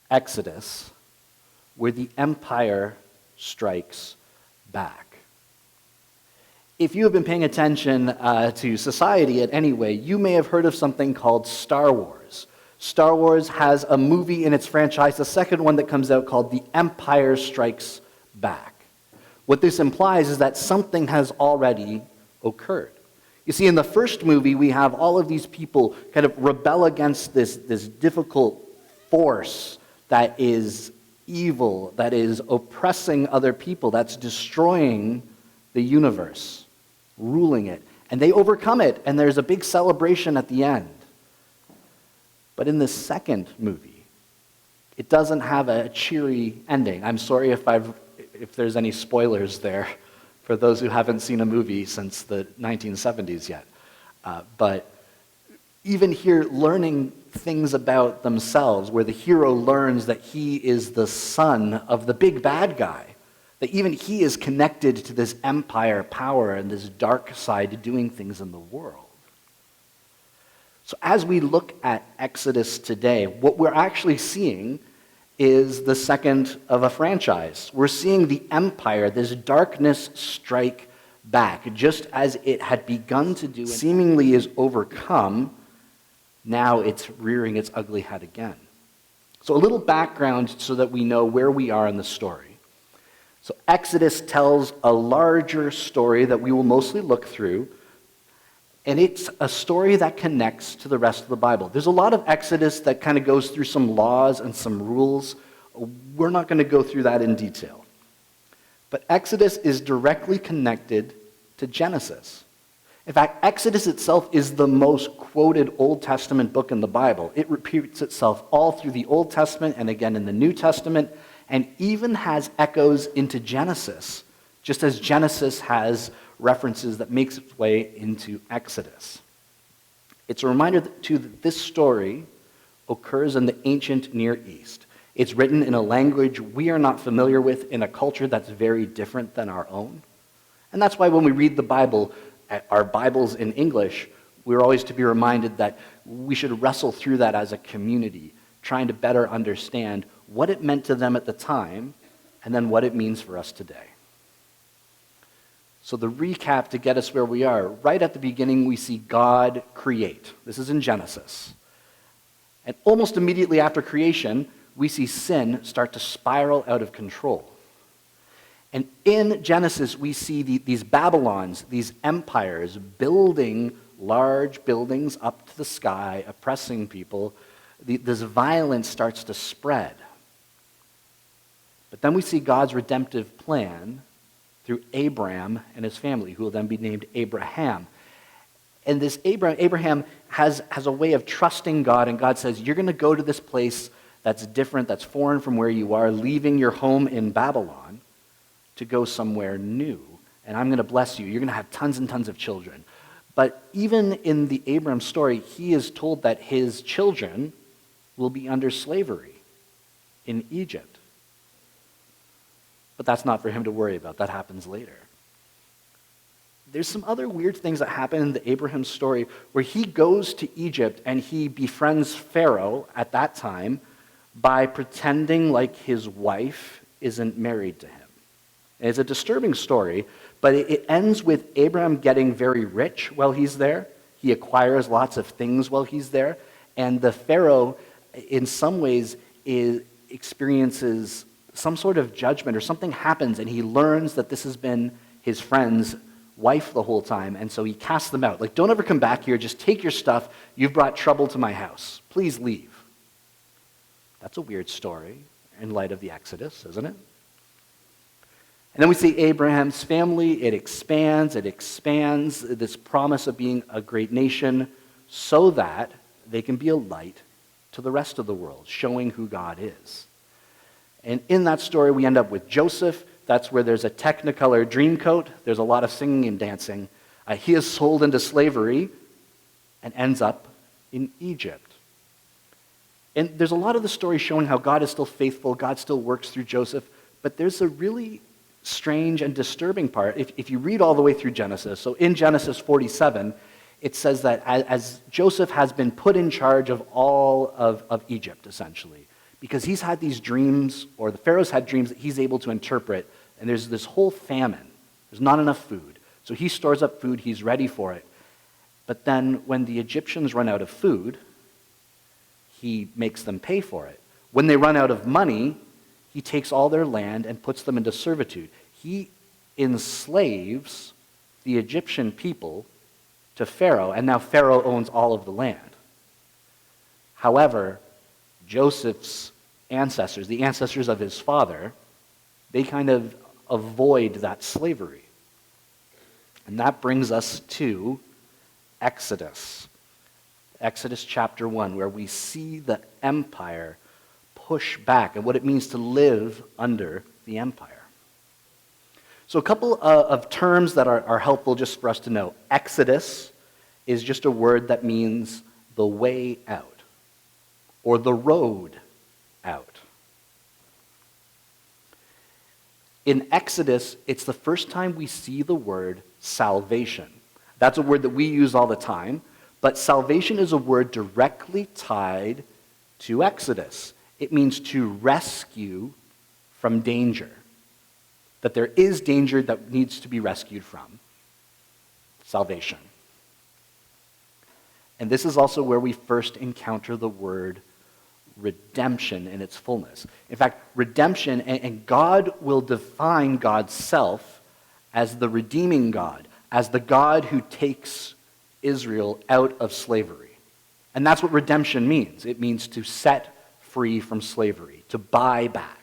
Exodus, where the empire strikes back. If you have been paying attention to society in any way, you may have heard of something called Star Wars. Star Wars has a movie in its franchise, the second one that comes out, called The Empire Strikes Back. What this implies is that something has already occurred. You see, in the first movie, we have all of these people kind of rebel against this difficult force that is evil, that is oppressing other people, that's destroying the universe, ruling it. And they overcome it, and there's a big celebration at the end. But in the second movie, it doesn't have a cheery ending. I'm sorry if there's any spoilers there for those who haven't seen a movie since the 1970s yet. But even here, learning things about themselves, where the hero learns that he is the son of the big bad guy, that even he is connected to this empire power and this dark side to doing things in the world. So as we look at Exodus today, what we're actually seeing is the second of a franchise. We're seeing the empire, this darkness, strike back. Just as it had begun to do, seemingly is overcome, now it's rearing its ugly head again. So a little background so that we know where we are in the story. So Exodus tells a larger story that we will mostly look through, and it's a story that connects to the rest of the Bible. There's a lot of Exodus that kind of goes through some laws and some rules. We're not going to go through that in detail. But Exodus is directly connected to Genesis. In fact, Exodus itself is the most quoted Old Testament book in the Bible. It repeats itself all through the Old Testament and again in the New Testament, and even has echoes into Genesis, just as Genesis has references that makes its way into Exodus. It's a reminder too that this story occurs in the ancient Near East. It's written in a language we are not familiar with, in a culture that's very different than our own. And that's why when we read the Bible, our Bibles in English, we're always to be reminded that we should wrestle through that as a community, trying to better understand what it meant to them at the time and then what it means for us today. So the recap to get us where we are, right at the beginning we see God create. This is in Genesis. And almost immediately after creation, we see sin start to spiral out of control. And in Genesis, we see these Babylons, these empires, building large buildings up to the sky, oppressing people. This violence starts to spread. But then we see God's redemptive plan through Abraham and his family, who will then be named Abraham. And this Abraham has a way of trusting God, and God says, you're going to go to this place that's different, that's foreign from where you are, leaving your home in Babylon to go somewhere new. And I'm going to bless you. You're going to have tons and tons of children. But even in the Abraham story, he is told that his children will be under slavery in Egypt. But that's not for him to worry about. That happens later. There's some other weird things that happen in the Abraham story where he goes to Egypt and he befriends Pharaoh at that time by pretending like his wife isn't married to him. And it's a disturbing story, but it ends with Abraham getting very rich while he's there. He acquires lots of things while he's there. And the Pharaoh, in some ways, experiences some sort of judgment, or something happens, and he learns that this has been his friend's wife the whole time, and so he casts them out. Like, don't ever come back here, just take your stuff, you've brought trouble to my house. Please leave. That's a weird story in light of the Exodus, isn't it? And then we see Abraham's family, it expands, this promise of being a great nation so that they can be a light to the rest of the world, showing who God is. And in that story, we end up with Joseph. That's where there's a Technicolor Dreamcoat. There's a lot of singing and dancing. He is sold into slavery and ends up in Egypt. And there's a lot of the story showing how God is still faithful. God still works through Joseph. But there's a really strange and disturbing part. If you read all the way through Genesis, so in Genesis 47, it says that as Joseph has been put in charge of all of Egypt, essentially, because he's had these dreams, or the Pharaoh's had dreams that he's able to interpret, and there's this whole famine. There's not enough food. So he stores up food, he's ready for it. But then when the Egyptians run out of food, he makes them pay for it. When they run out of money, he takes all their land and puts them into servitude. He enslaves the Egyptian people to Pharaoh, and now Pharaoh owns all of the land. However, Joseph's ancestors, the ancestors of his father, they kind of avoid that slavery. And that brings us to Exodus. Exodus chapter 1, where we see the empire push back and what it means to live under the empire. So a couple of terms that are helpful just for us to know. Exodus is just a word that means the way out or the road out. In Exodus, it's the first time we see the word salvation. That's a word that we use all the time, but salvation is a word directly tied to Exodus. It means to rescue from danger. That there is danger that needs to be rescued from. Salvation. And this is also where we first encounter the word redemption in its fullness. In fact, redemption, and God will define God's self as the redeeming God, as the God who takes Israel out of slavery. And that's what redemption means. It means to set free from slavery, to buy back.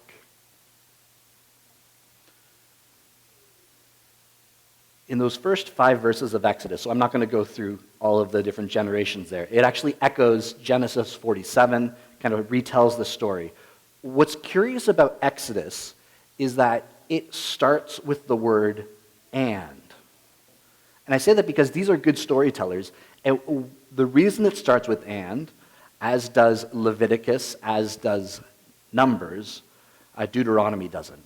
In those first 5 verses of Exodus, so I'm not going to go through all of the different generations there. It actually echoes Genesis 47, kind of retells the story. What's curious about Exodus is that it starts with the word and. And I say that because these are good storytellers. And the reason it starts with and, as does Leviticus, as does Numbers, Deuteronomy doesn't,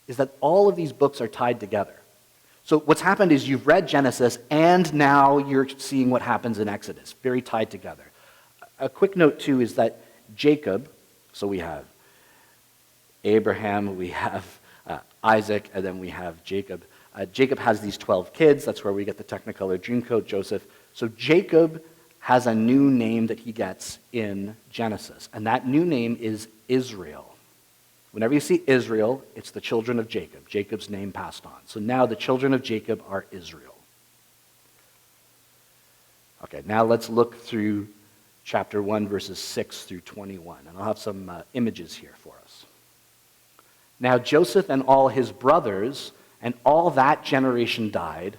is that all of these books are tied together. So what's happened is you've read Genesis, and now you're seeing what happens in Exodus, very tied together. A quick note, too, is that Jacob, so we have Abraham, we have Isaac, and then we have Jacob. Jacob has these 12 kids. That's where we get the Technicolor Dreamcoat, Joseph. So Jacob has a new name that he gets in Genesis, and that new name is Israel. Whenever you see Israel, it's the children of Jacob. Jacob's name passed on. So now the children of Jacob are Israel. Okay, now let's look through chapter 1, verses 6 through 21. And I'll have some images here for us. Now Joseph and all his brothers and all that generation died,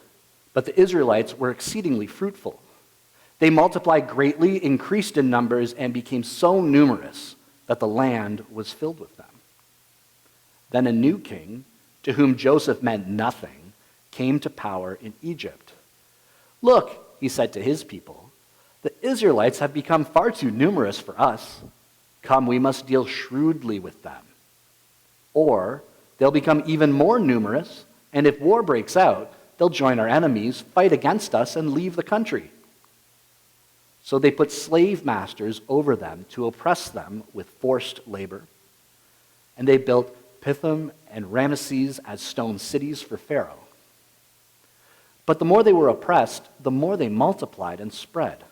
but the Israelites were exceedingly fruitful. They multiplied greatly, increased in numbers, and became so numerous that the land was filled with them. Then a new king, to whom Joseph meant nothing, came to power in Egypt. Look, he said to his people, the Israelites have become far too numerous for us. Come, we must deal shrewdly with them. Or they'll become even more numerous, and if war breaks out, they'll join our enemies, fight against us, and leave the country. So they put slave masters over them to oppress them with forced labor. And they built Pithom and Ramesses as stone cities for Pharaoh. But the more they were oppressed, the more they multiplied and spread.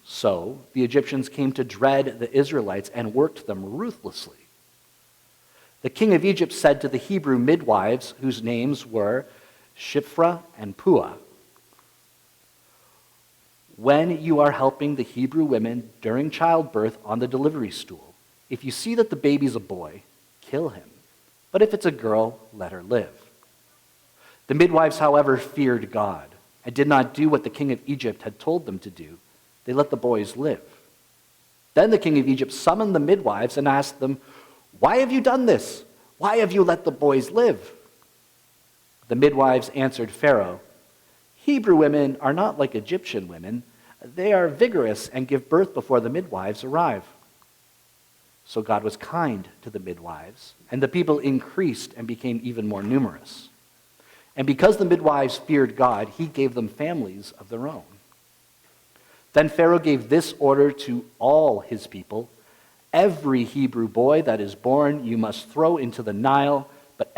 So the Egyptians came to dread the Israelites and worked them ruthlessly. The king of Egypt said to the Hebrew midwives, whose names were Shiphrah and Puah, when you are helping the Hebrew women during childbirth on the delivery stool, if you see that the baby's a boy, kill him. But if it's a girl, let her live. The midwives, however, feared God and did not do what the king of Egypt had told them to do. They let the boys live. Then the king of Egypt summoned the midwives and asked them, why have you done this? Why have you let the boys live? The midwives answered Pharaoh, Hebrew women are not like Egyptian women. They are vigorous and give birth before the midwives arrive. So God was kind to the midwives, and the people increased and became even more numerous. And because the midwives feared God, he gave them families of their own. Then Pharaoh gave this order to all his people, Every Hebrew boy that is born you must throw into the Nile, but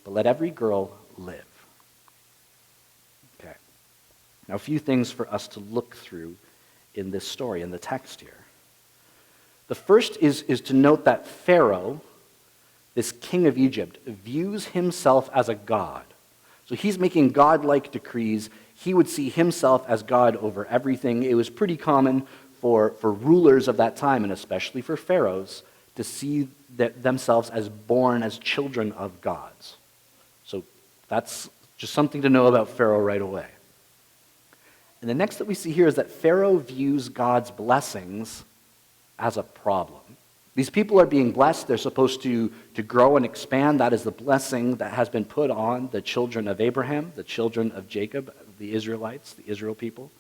let every girl live. Okay. Now, a few things for us to look through in this story, in the text here. The first is to note that Pharaoh, this king of Egypt, views himself as a god. So he's making godlike decrees. He would see himself as God over everything. It was pretty common for rulers of that time, and especially for pharaohs, to see themselves as born as children of gods. So that's just something to know about Pharaoh right away. And the next that we see here is that Pharaoh views God's blessings as a problem. These people are being blessed. They're supposed to grow and expand. That is the blessing that has been put on the children of Abraham, the children of Jacob, the Israelites, the Israel people.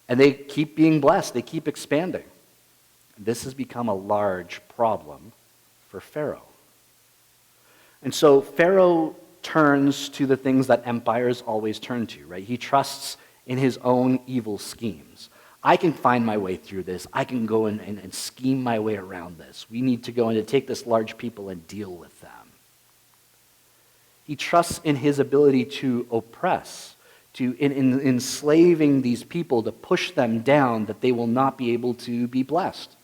And they keep being blessed. They keep expanding. This has become a large problem for Pharaoh. And so Pharaoh turns to the things that empires always turn to, right? He trusts in his own evil schemes. I can find my way through this. I can go and scheme my way around this. We need to go in and take this large people and deal with them. He trusts in his ability to oppress, in enslaving these people, to push them down, that they will not be able to be blessed.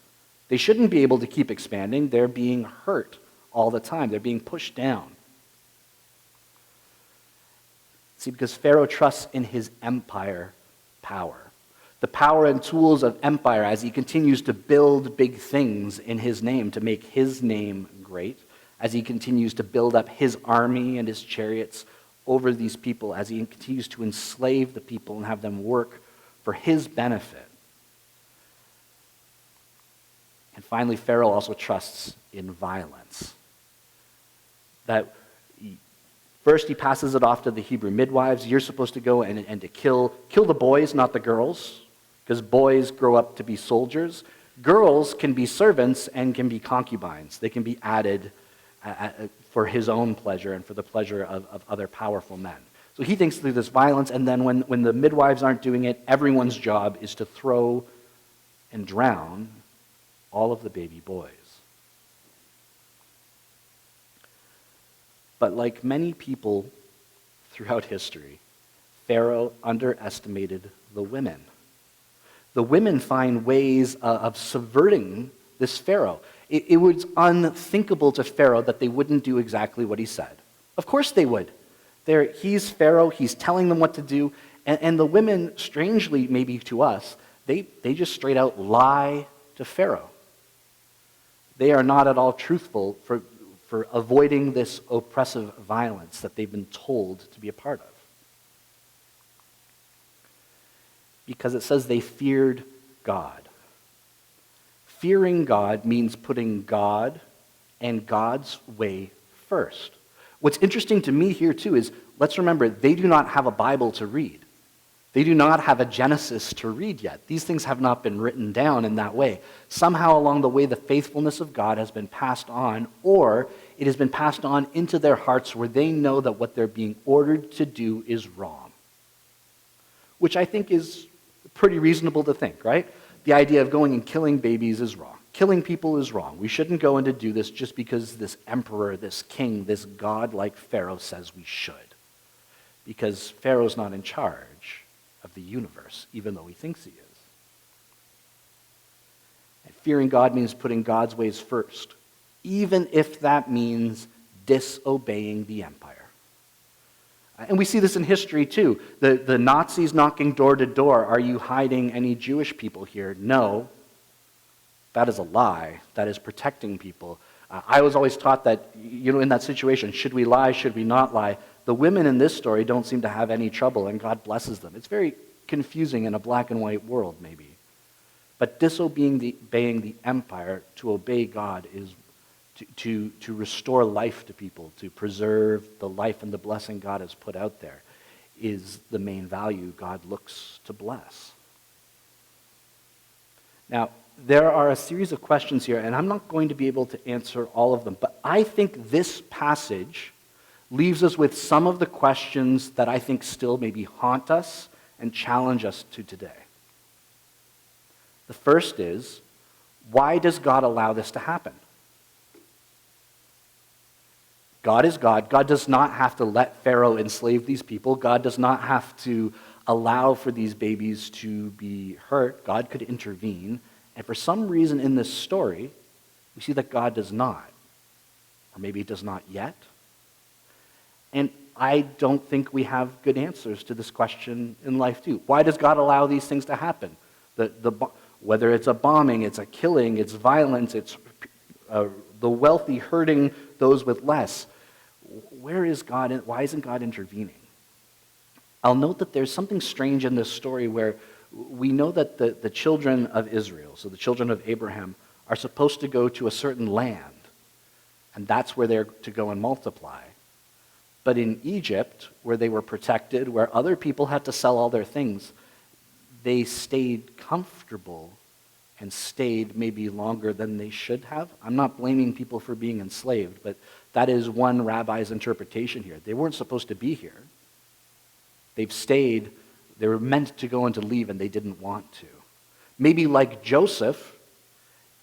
They shouldn't be able to keep expanding. They're being hurt all the time. They're being pushed down. See, because Pharaoh trusts in his empire power. The power and tools of empire as he continues to build big things in his name to make his name great, as he continues to build up his army and his chariots over these people, as he continues to enslave the people and have them work for his benefit. And finally, Pharaoh also trusts in violence. That first he passes it off to the Hebrew midwives. You're supposed to go and to kill the boys, not the girls, because boys grow up to be soldiers. Girls can be servants and can be concubines. They can be added for his own pleasure and for the pleasure of other powerful men. So he thinks through this violence, and then when the midwives aren't doing it, everyone's job is to throw and drown all of the baby boys. But like many people throughout history, Pharaoh underestimated the women. The women find ways of subverting this Pharaoh. It was unthinkable to Pharaoh that they wouldn't do exactly what he said. Of course they would. He's Pharaoh, he's telling them what to do, and the women, strangely maybe to us, they just straight out lie to Pharaoh. They are not at all truthful for avoiding this oppressive violence that they've been told to be a part of. Because it says they feared God. Fearing God means putting God and God's way first. What's interesting to me here too is, let's remember, they do not have a Bible to read. They do not have a Genesis to read yet. These things have not been written down in that way. Somehow along the way, the faithfulness of God has been passed on, or it has been passed on into their hearts where they know that what they're being ordered to do is wrong. Which I think is pretty reasonable to think, right? The idea of going and killing babies is wrong. Killing people is wrong. We shouldn't go in to do this just because this emperor, this king, this god-like Pharaoh says we should. Because Pharaoh's not in charge of the universe, even though he thinks he is. And fearing God means putting God's ways first, even if that means disobeying the empire. And we see this in history too. The Nazis knocking door to door, are you hiding any Jewish people here? No. That is a lie. That is protecting people. I was always taught that, in that situation, should we lie, should we not lie? The women in this story don't seem to have any trouble, and God blesses them. It's very confusing in a black and white world, maybe. But disobeying the empire to obey God is to restore life to people, to preserve the life and the blessing God has put out there, is the main value God looks to bless. Now, there are a series of questions here, and I'm not going to be able to answer all of them, but I think this passage leaves us with some of the questions that I think still maybe haunt us and challenge us to today. The first is, Why does God allow this to happen? God is God. God does not have to let Pharaoh enslave these people. God does not have to allow for these babies to be hurt. God could intervene. And for some reason in this story, we see that God does not. Or maybe he does not yet. And I don't think we have good answers to this question in life too. Why does God allow these things to happen? Whether it's a bombing, it's a killing, it's violence, it's the wealthy hurting those with less. Where is God? Why isn't God intervening? I'll note that there's something strange in this story where we know that the children of Israel, so the children of Abraham, are supposed to go to a certain land, and that's where they're to go and multiply. But in Egypt, where they were protected, where other people had to sell all their things, they stayed comfortable and stayed maybe longer than they should have. I'm not blaming people for being enslaved, but that is one rabbi's interpretation here. They weren't supposed to be here. They've stayed. They were meant to go and to leave, and they didn't want to. Maybe like Joseph,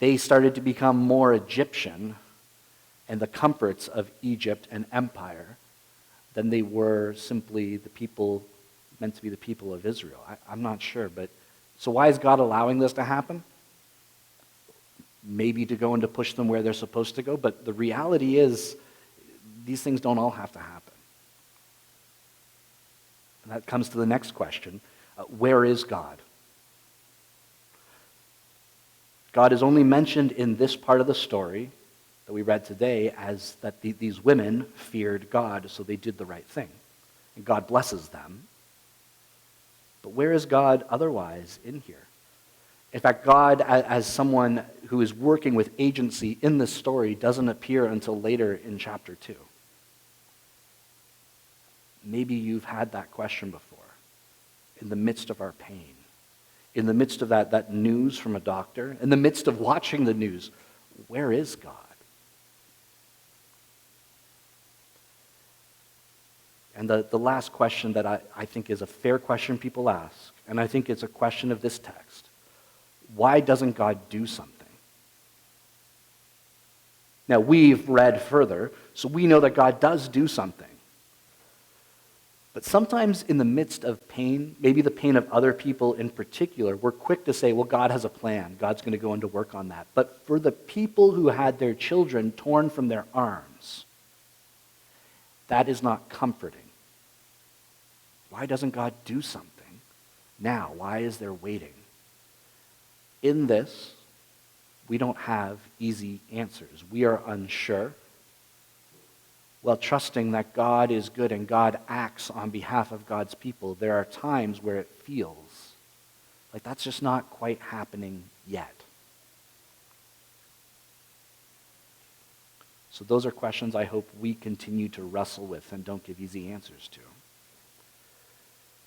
they started to become more Egyptian and the comforts of Egypt and empire than they were simply the people meant to be the people of Israel. I'm not sure, but so why is God allowing this to happen? Maybe to go and to push them where they're supposed to go, but the reality is these things don't all have to happen. And that comes to the next question. Where is God? God is only mentioned in this part of the story that we read today as that these women feared God, so they did the right thing. And God blesses them. But where is God otherwise in here? In fact, God, as someone who is working with agency in this story, doesn't appear until later in chapter 2. Maybe you've had that question before. In the midst of our pain, in the midst of that news from a doctor, in the midst of watching the news, where is God? And the last question that I think is a fair question people ask, and I think it's a question of this text. Why doesn't God do something? Now, we've read further, so we know that God does do something. But sometimes in the midst of pain, maybe the pain of other people in particular, we're quick to say, well, God has a plan. God's going to go into work on that. But for the people who had their children torn from their arms, that is not comforting. Why doesn't God do something now? Why is there waiting? In this, we don't have easy answers. We are unsure. While trusting that God is good and God acts on behalf of God's people, there are times where it feels like that's just not quite happening yet. So those are questions I hope we continue to wrestle with and don't give easy answers to.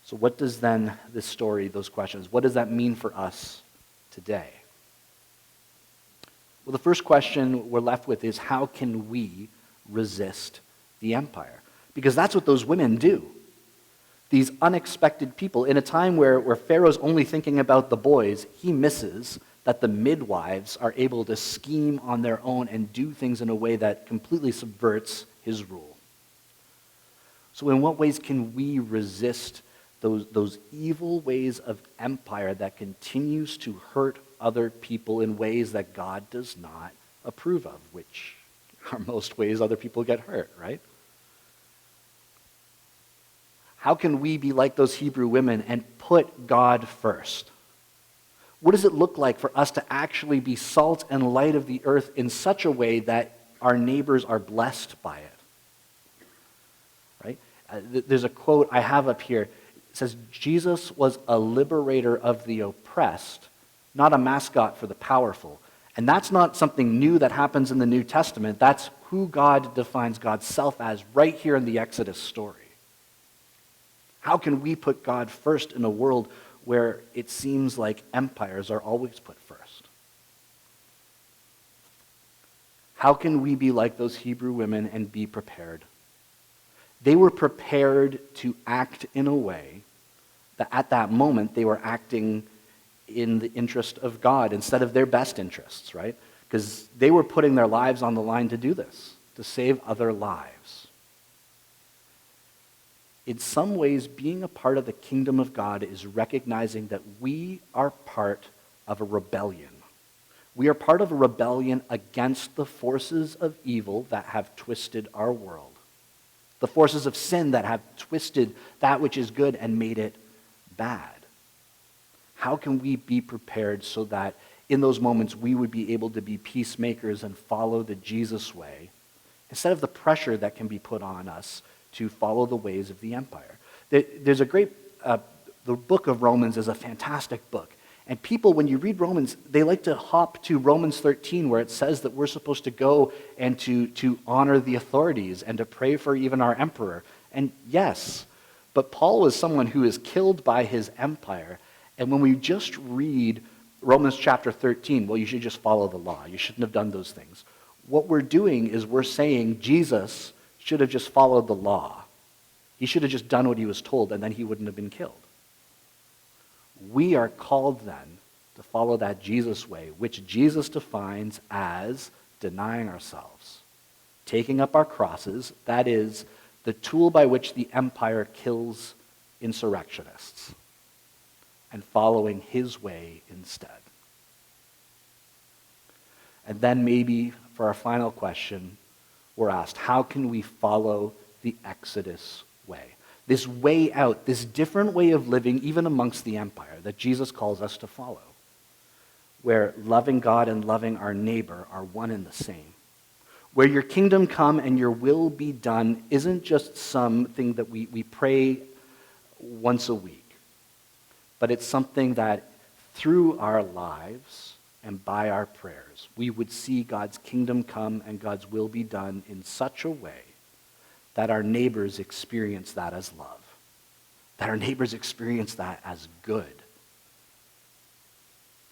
So what does then this story, those questions, what does that mean for us today? Well, the first question we're left with is, how can we resist the empire? Because that's what those women do. These unexpected people, in a time where Pharaoh's only thinking about the boys, he misses that the midwives are able to scheme on their own and do things in a way that completely subverts his rule. So in what ways can we resist those evil ways of empire that continues to hurt other people in ways that God does not approve of, which are most ways other people get hurt, right? How can we be like those Hebrew women and put God first? What does it look like for us to actually be salt and light of the earth in such a way that our neighbors are blessed by it? Right? There's a quote I have up here. It says, Jesus was a liberator of the oppressed, not a mascot for the powerful. And that's not something new that happens in the New Testament. That's who God defines God's self as right here in the Exodus story. How can we put God first in a world where it seems like empires are always put first? How can we be like those Hebrew women and be prepared? They were prepared to act in a way that at that moment they were acting in the interest of God instead of their best interests, right? Because they were putting their lives on the line to do this, to save other lives. In some ways, being a part of the kingdom of God is recognizing that we are part of a rebellion. We are part of a rebellion against the forces of evil that have twisted our world. The forces of sin that have twisted that which is good and made it bad. How can we be prepared so that in those moments we would be able to be peacemakers and follow the Jesus way instead of the pressure that can be put on us to follow the ways of the empire? There's a great, the book of Romans is a fantastic book. And people, when you read Romans, they like to hop to Romans 13, where it says that we're supposed to go and to honor the authorities and to pray for even our emperor. And yes, but Paul was someone who is killed by his empire. And when we just read Romans chapter 13, well, you should just follow the law. You shouldn't have done those things. What we're doing is we're saying Jesus should have just followed the law. He should have just done what he was told, and then he wouldn't have been killed. We are called then to follow that Jesus way, which Jesus defines as denying ourselves, taking up our crosses, that is, the tool by which the empire kills insurrectionists, and following his way instead. And then maybe for our final question, we're asked, how can we follow the Exodus way? This way out, this different way of living, even amongst the empire, that Jesus calls us to follow, where loving God and loving our neighbor are one and the same, where your kingdom come and your will be done isn't just something that we pray once a week, but it's something that through our lives and by our prayers, we would see God's kingdom come and God's will be done in such a way that our neighbors experience that as love, that our neighbors experience that as good.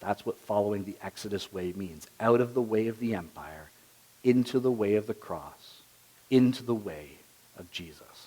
That's what following the Exodus way means. Out of the way of the empire, into the way of the cross, into the way of Jesus.